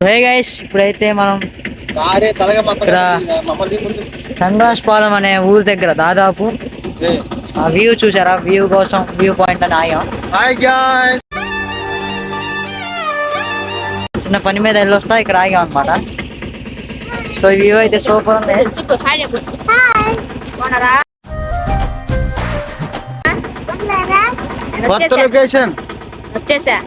Hey guys, ఇప్పుడైతే మనం ఇక్కడ చంద్రాష్పాలెం అనే ఊరు దగ్గర దాదాపు ఆ వ్యూ చూసారా, వ్యూ కోసం వ్యూ పాయింట్ అని ఆగాం. చిన్న పని మీద వెళ్ళొస్తా ఇక్కడ ఆగాం అనమాట. సో వ్యూ అయితే సూపర్ ఉంది. వచ్చేసా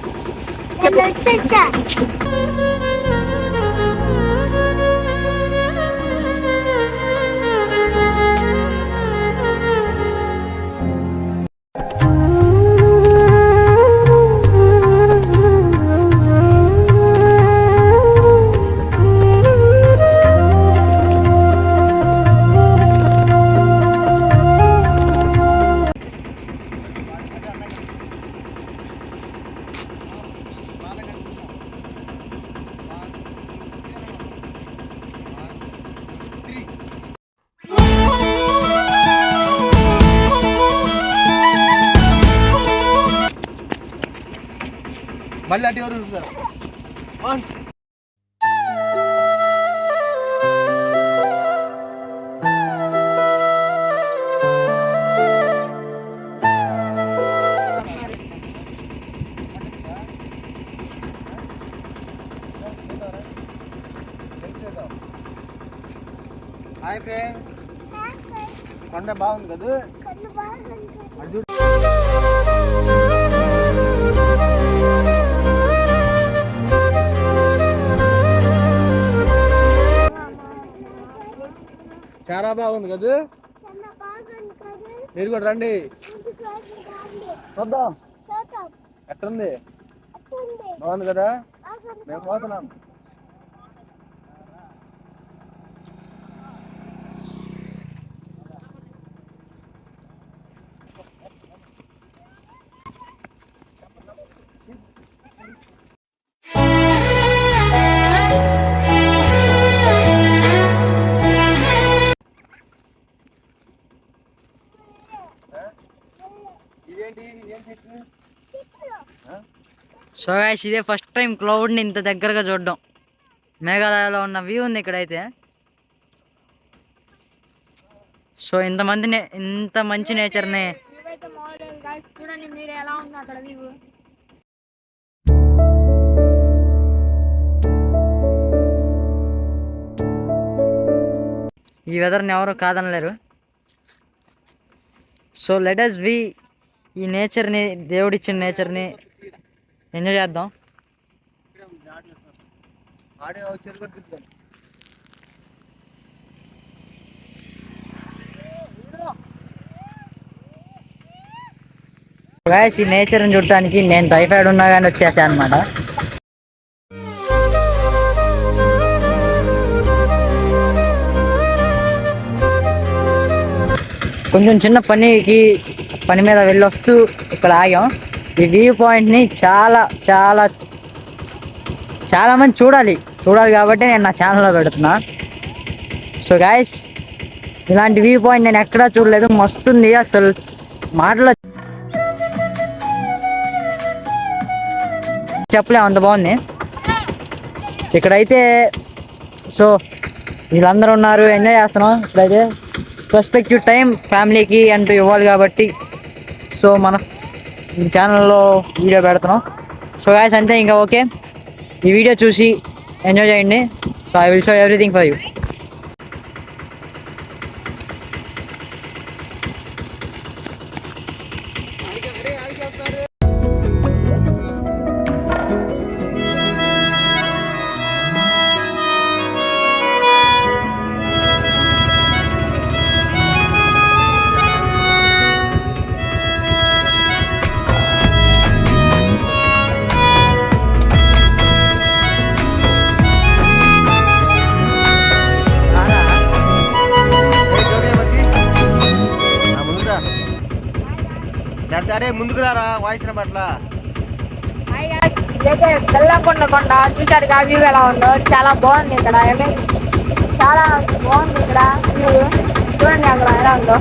మళ్ళీ అటు ఎవరు హాయ్ ఫ్రెండ్స్, కొండ బాగుంది కదా. చాలా బాగుంది కదా. మీరు కూడా రండి చూద్దాం ఎట్లుంది. బాగుంది కదా, మేము పోతున్నాం. సో గైస్, ఇదే ఫస్ట్ టైం క్లౌడ్ని ఇంత దగ్గరగా చూడడం. మేఘాలయలో ఉన్న వ్యూ ఉంది ఇక్కడైతే. సో ఇంత మంచి నేచర్ని చూడండి మీరు ఎలా ఉంది అక్కడ వ్యూ. ఈ వెదర్ని ఎవరు కాదనలేరు. సో లెట్ us బి ఈ నేచర్ని, దేవుడిచ్చిన నేచర్ని ఎంజాయ్ చేద్దాం. గాయస్, ఈ నేచర్ని చూడటానికి నేను టైఫాయిడ్ ఉన్నా కానీ వచ్చేసాను అనమాట. కొంచెం చిన్న పని మీద వెళ్ళొస్తూ ఇక్కడ ఆగాం. ఈ వ్యూ పాయింట్ని చాలా మంది చూడాలి కాబట్టి నేను నా ఛానల్లో పెడుతున్నా. సో గాయస్, ఇలాంటి వ్యూ పాయింట్ నేను ఎక్కడా చూడలేదు. మస్తుంది అసలు, మాటలో చెప్పలేము, అంత బాగుంది ఇక్కడైతే. సో వీళ్ళందరూ ఉన్నారు, ఎంజాయ్ చేస్తున్నాం. ఇక్కడైతే రెస్పెక్టివ్ టైం ఫ్యామిలీకి అంటూ ఇవ్వాలి కాబట్టి సో మన ఛానల్లో వీడియో పెడుతున్నాం. సో గాయస్ అంతే, ఇంకా ఓకే. ఈ వీడియో చూసి ఎంజాయ్ చేయండి. So I will show everything for you. అరే ముందుకు రారా, వాయిస్ పట్ల. బెల్లంకొండ కొండ చూసారు, వ్యూ ఎలా ఉందో. చాలా బాగుంది ఇక్కడ, చాలా బాగుంది ఇక్కడ వ్యూ. చూడండి అక్కడ ఎలా ఉందో.